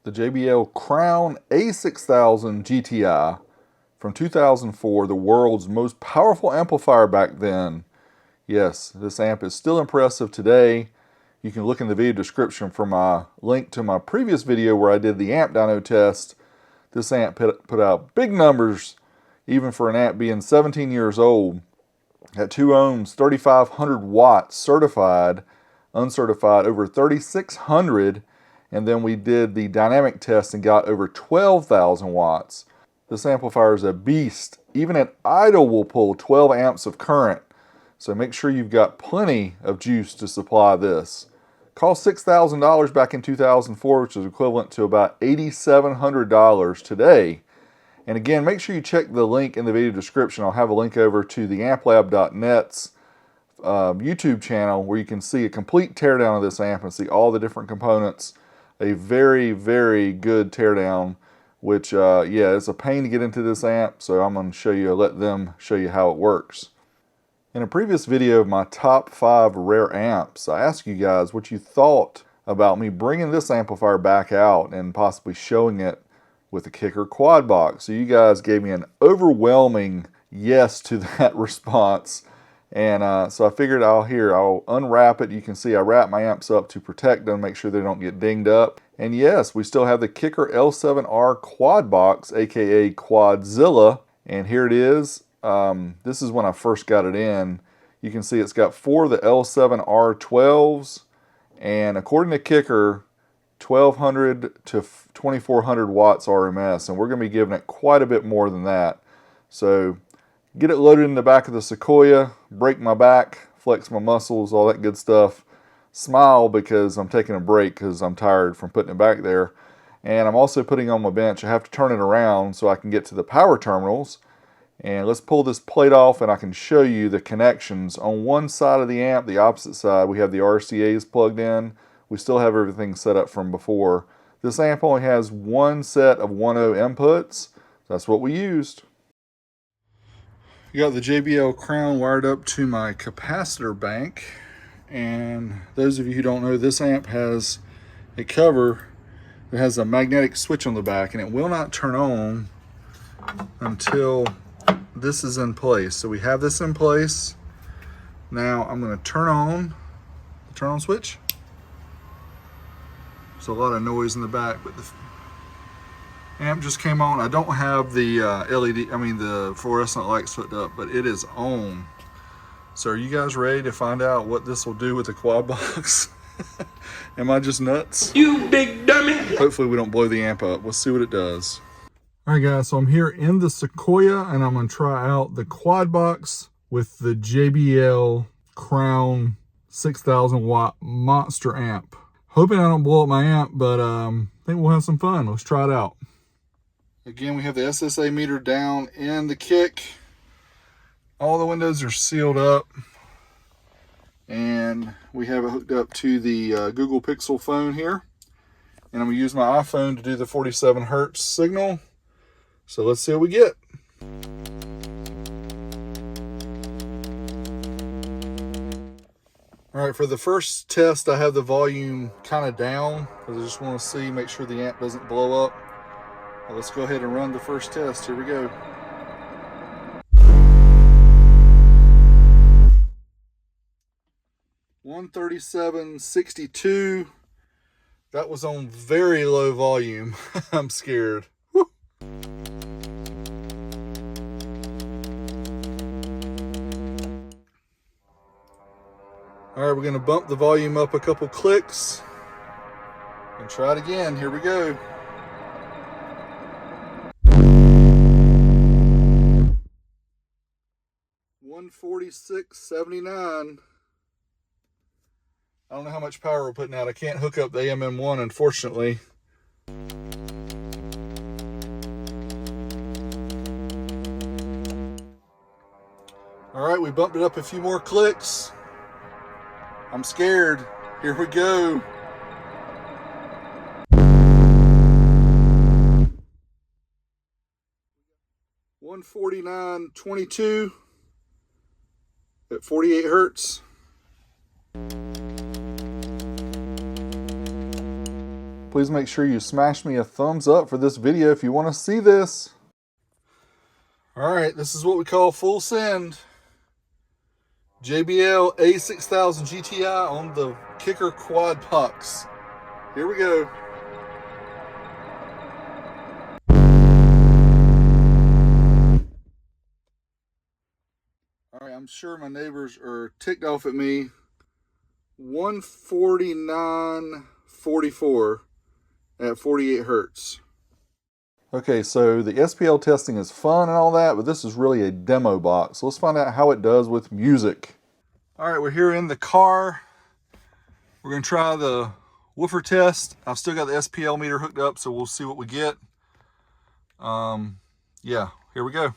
the JBL Crown A6000 GTI from 2004, the world's most powerful amplifier back then. Yes, this amp is still impressive today. You can look in the video description for my link to my previous video where I did the amp dyno test. This amp put out big numbers, even for an amp being 17 years old. At 2 ohms, 3,500 watts certified, uncertified over 3,600, and then we did the dynamic test and got over 12,000 watts. This amplifier is a beast. Even at idle will pull 12 amps of current. So make sure you've got plenty of juice to supply this. Cost $6,000 back in 2004, which is equivalent to about $8,700 today. And again, make sure you check the link in the video description. I'll have a link over to the amplab.net's YouTube channel where you can see a complete teardown of this amp and see all the different components. A very, very good teardown, which, yeah, it's a pain to get into this amp, so I'm going to show you, let them show you how it works. In a previous video of my top 5 rare amps, I asked you guys what you thought about me bringing this amplifier back out and possibly showing it with the KICKER quad box. So you guys gave me an overwhelming yes to that response. And so I figured I'll unwrap it. You can see I wrap my amps up to protect them, make sure they don't get dinged up. And yes, we still have the KICKER L7R quad box, aka Quadzilla. And here it is. This is when I first got it in. You can see it's got 4 of the L7R12s. And according to KICKER, 1,200 to 2,400 watts RMS. And we're going to be giving it quite a bit more than that. So get it loaded in the back of the Sequoia, break my back, flex my muscles, all that good stuff. Smile because I'm taking a break because I'm tired from putting it back there. And I'm also putting on my bench. I have to turn it around so I can get to the power terminals. And let's pull this plate off and I can show you the connections. On one side of the amp, the opposite side, we have the RCAs plugged in. We still have everything set up from before. This amp only has one set of 1.0 inputs. That's what we used. You got the JBL Crown wired up to my capacitor bank. And those of you who don't know, this amp has a cover that has a magnetic switch on the back, and it will not turn on until this is in place. So we have this in place. Now I'm going to turn on the turn on switch. There's a lot of noise in the back, but the amp just came on. I don't have the the fluorescent lights hooked up, but it is on. So are you guys ready to find out what this will do with the quad box? Am I just nuts? You big dummy! Hopefully we don't blow the amp up. Let's see what it does. All right, guys, so I'm here in the Sequoia, and I'm going to try out the quad box with the JBL Crown 6,000 watt monster amp. Hoping I don't blow up my amp, but I think we'll have some fun. Let's try it out. Again, we have the SSA meter down in the kick. All the windows are sealed up. And we have it hooked up to the Google Pixel phone here. And I'm going to use my iPhone to do the 47 hertz signal. So let's see what we get. All right, for the first test, I have the volume kind of down because I just want to see, make sure the amp doesn't blow up. Well, let's go ahead and run the first test. Here we go. $137.62. That was on very low volume. I'm scared. Woo. All right, we're going to bump the volume up a couple clicks and try it again. Here we go. $146.79. I don't know how much power we're putting out. I can't hook up the AMM1, unfortunately. All right, we bumped it up a few more clicks. I'm scared. Here we go. $149.22 at 48 hertz. Please make sure you smash me a thumbs up for this video if you want to see this. All right, this is what we call full send. JBL A6000 GTI on the KICKER quad box. Here we go. All right, I'm sure my neighbors are ticked off at me. 149.44 at 48 hertz. Okay, so the SPL testing is fun and all that, but this is really a demo box. So let's find out how it does with music. All right, we're here in the car. We're gonna try the woofer test. I've still got the SPL meter hooked up, so we'll see what we get. Yeah, here we go.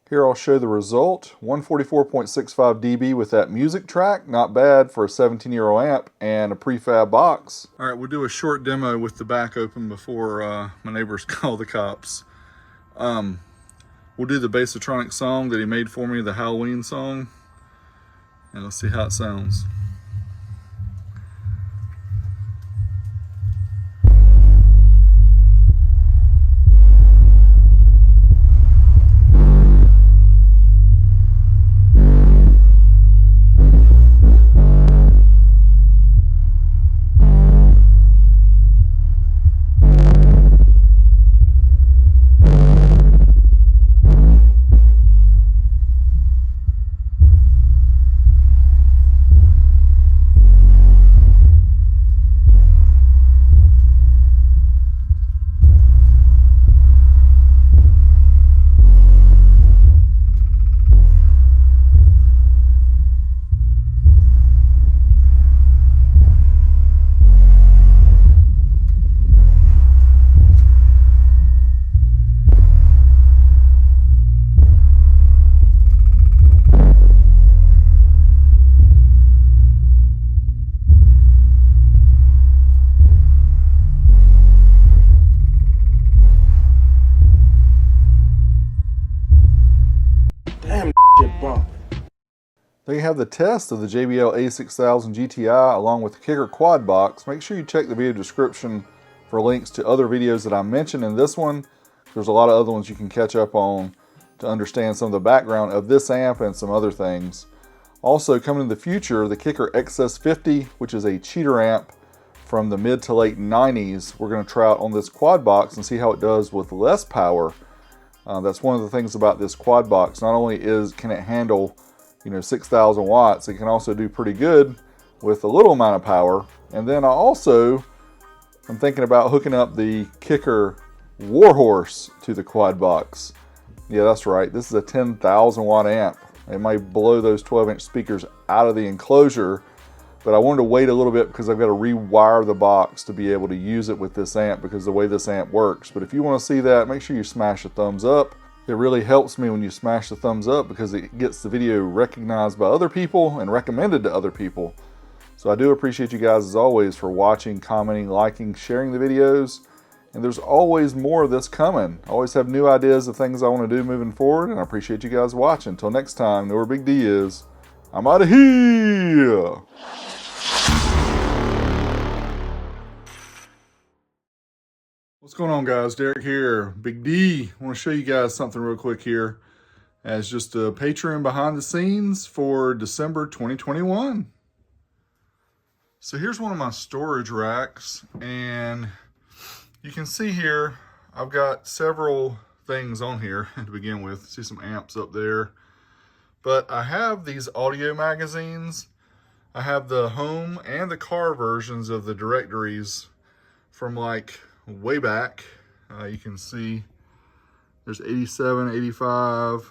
Here I'll show the result, 144.65 dB with that music track, not bad for a 17-year-old amp and a prefab box. All right, we'll do a short demo with the back open before my neighbors call the cops. We'll do the Bassotronic song that he made for me, the Halloween song, and let's see how it sounds. There you have the test of the JBL A6000 GTI along with the KICKER quad box. Make sure you check the video description for links to other videos that I mentioned in this one. There's a lot of other ones you can catch up on to understand some of the background of this amp and some other things. Also coming in the future, the KICKER XS50, which is a cheater amp from the mid to late 90s. We're going to try out on this quad box and see how it does with less power. That's one of the things about this quad box. Not only can it handle 6,000 watts, it can also do pretty good with a little amount of power. And then I'm thinking about hooking up the KICKER Warhorse to the quad box. Yeah, that's right. This is a 10,000 watt amp. It might blow those 12-inch speakers out of the enclosure, but I wanted to wait a little bit because I've got to rewire the box to be able to use it with this amp because of the way this amp works. But if you want to see that, make sure you smash a thumbs up. It really helps me when you smash the thumbs up because it gets the video recognized by other people and recommended to other people. So I do appreciate you guys as always for watching, commenting, liking, sharing the videos. And there's always more of this coming. I always have new ideas of things I want to do moving forward, and I appreciate you guys watching. Until next time, know where Big D is. I'm out of here. What's going on, guys? Derek here, Big D. I want to show you guys something real quick here as just a Patreon behind the scenes for December 2021. So here's one of my storage racks, and you can see here I've got several things on here to begin with. See some amps up there, but I have these audio magazines. I have the home and the car versions of the directories from like way back. You can see there's 87, 85,